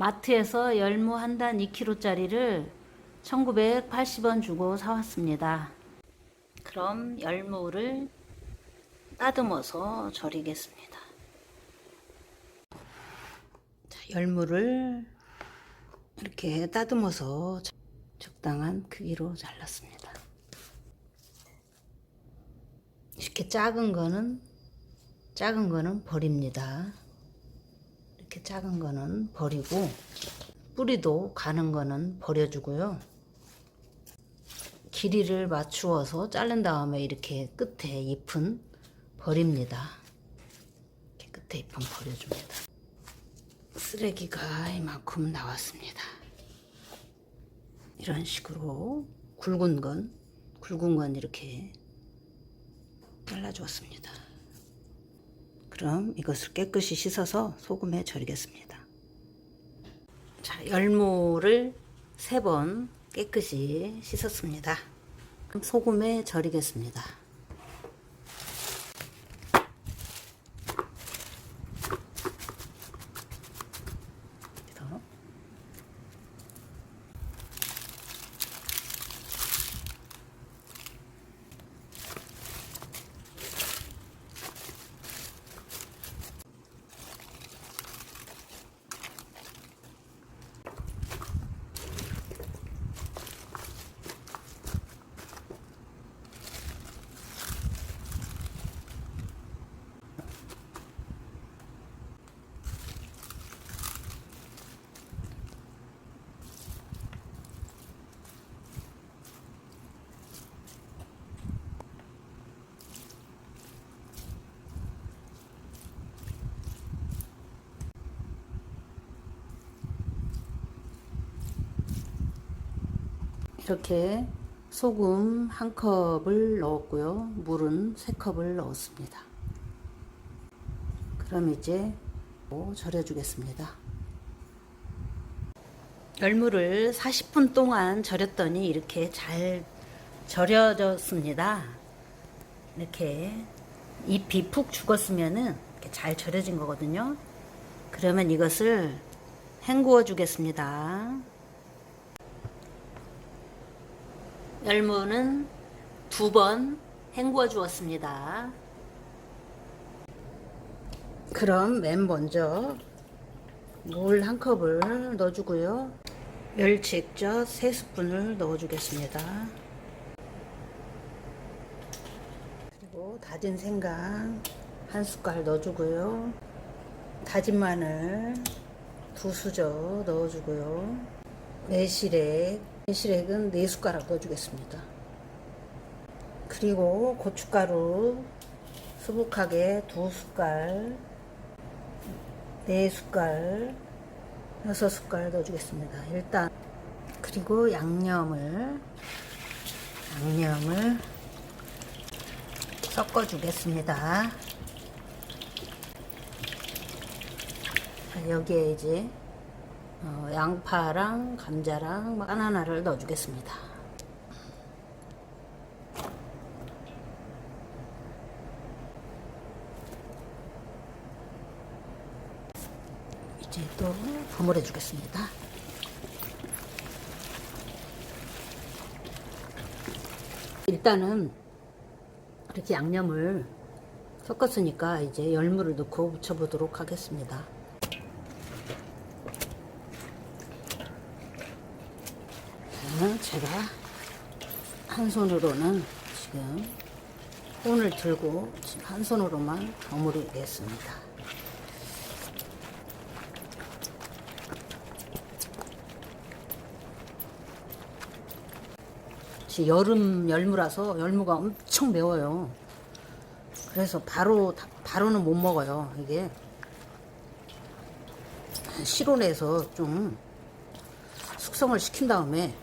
마트에서 열무 한 단 2kg짜리를 1980원 주고 사왔습니다. 그럼 열무를 따듬어서 절이겠습니다. 자, 열무를 이렇게 따듬어서 적당한 크기로 잘랐습니다. 이렇게 작은 거는 버립니다. 이렇게 작은 거는 버리고 뿌리도 가는 거는 버려주고요. 길이를 맞추어서 자른 다음에 이렇게 끝에 잎은 버립니다. 이렇게 끝에 잎은 버려줍니다. 쓰레기가 이만큼 나왔습니다. 이런 식으로 굵은 건 이렇게 잘라주었습니다. 그럼 이것을 깨끗이 씻어서 소금에 절이겠습니다. 자, 열무를 3번 깨끗이 씻었습니다. 소금에 절이겠습니다. 이렇게 소금 1컵을 넣었고요. 물은 3컵을 넣었습니다. 그럼 이제 절여 주겠습니다. 열무를 40분 동안 절였더니 이렇게 잘 절여졌습니다. 이렇게 잎이 푹 죽었으면은 이렇게 잘 절여진 거거든요. 그러면 이것을 헹구어 주겠습니다. 열무는 2번 헹구어 주었습니다. 그럼 맨 먼저 물 1컵을 넣어주고요. 멸치 액젓 3스푼을 넣어주겠습니다. 그리고 다진 생강 1숟갈 넣어주고요. 다진 마늘 2수저 넣어주고요. 매실액은 4숟가락 넣어주겠습니다. 그리고 고춧가루 수북하게 2숟갈, 4숟갈, 6숟갈 넣어주겠습니다. 일단 그리고 양념을 섞어주겠습니다. 여기에 이제 양파랑 감자랑 바나나를 넣어주겠습니다. 이제 또 버무려 주겠습니다. 일단은 이렇게 양념을 섞었으니까 이제 열무를 넣고 무쳐보도록 하겠습니다. 제가 한 손으로는 지금 손을 들고 지금 한 손으로만 버무리겠습니다. 여름 열무라서 열무가 엄청 매워요. 그래서 바로는 못 먹어요. 이게 실온에서 좀 숙성을 시킨 다음에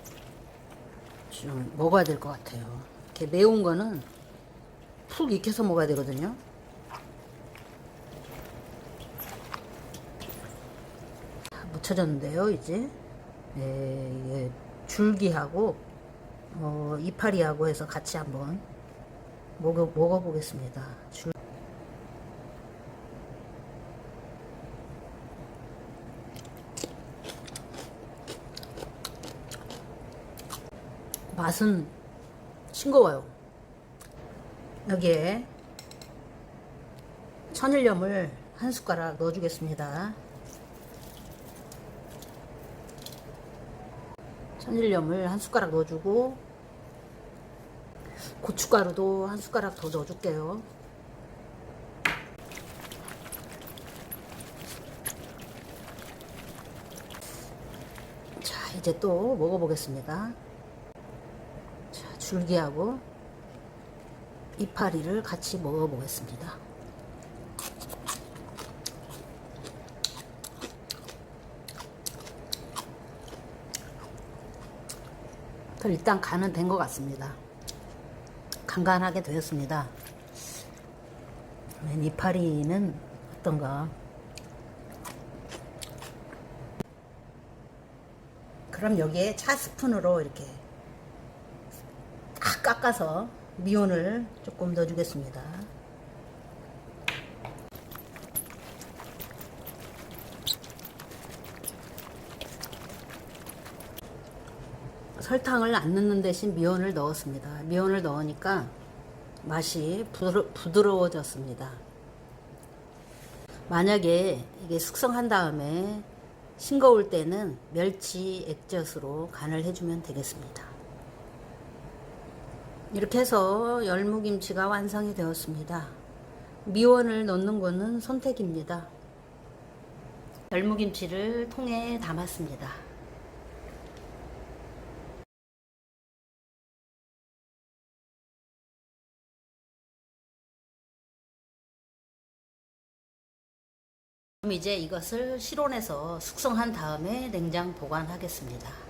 좀 먹어야 될 것 같아요. 이렇게 매운 거는 푹 익혀서 먹어야 되거든요. 묻혀졌는데요. 이제 이게 줄기하고 이파리하고 해서 같이 한번 먹어보겠습니다. 맛은 싱거워요. 여기에 천일염을 한 숟가락 넣어주겠습니다. 천일염을 한 숟가락 넣어주고 고춧가루도 한 숟가락 더 넣어줄게요. 자, 이제 또 먹어보겠습니다. 자, 줄기하고 이파리를 같이 먹어보겠습니다. 일단 간은 된 것 같습니다. 간간하게 되었습니다. 이파리는 어떤가? 그럼 여기에 차 스푼으로 이렇게 딱 깎아서 미온을 조금 넣어주겠습니다. 설탕을 안 넣는 대신 미온을 넣었습니다. 미온을 넣으니까 맛이 부드러워졌습니다. 만약에 이게 숙성한 다음에 싱거울 때는 멸치 액젓으로 간을 해주면 되겠습니다. 이렇게 해서 열무김치가 완성이 되었습니다. 미원을 넣는 거는 선택입니다. 열무김치를 통에 담았습니다. 그럼 이제 이것을 실온에서 숙성한 다음에 냉장 보관하겠습니다.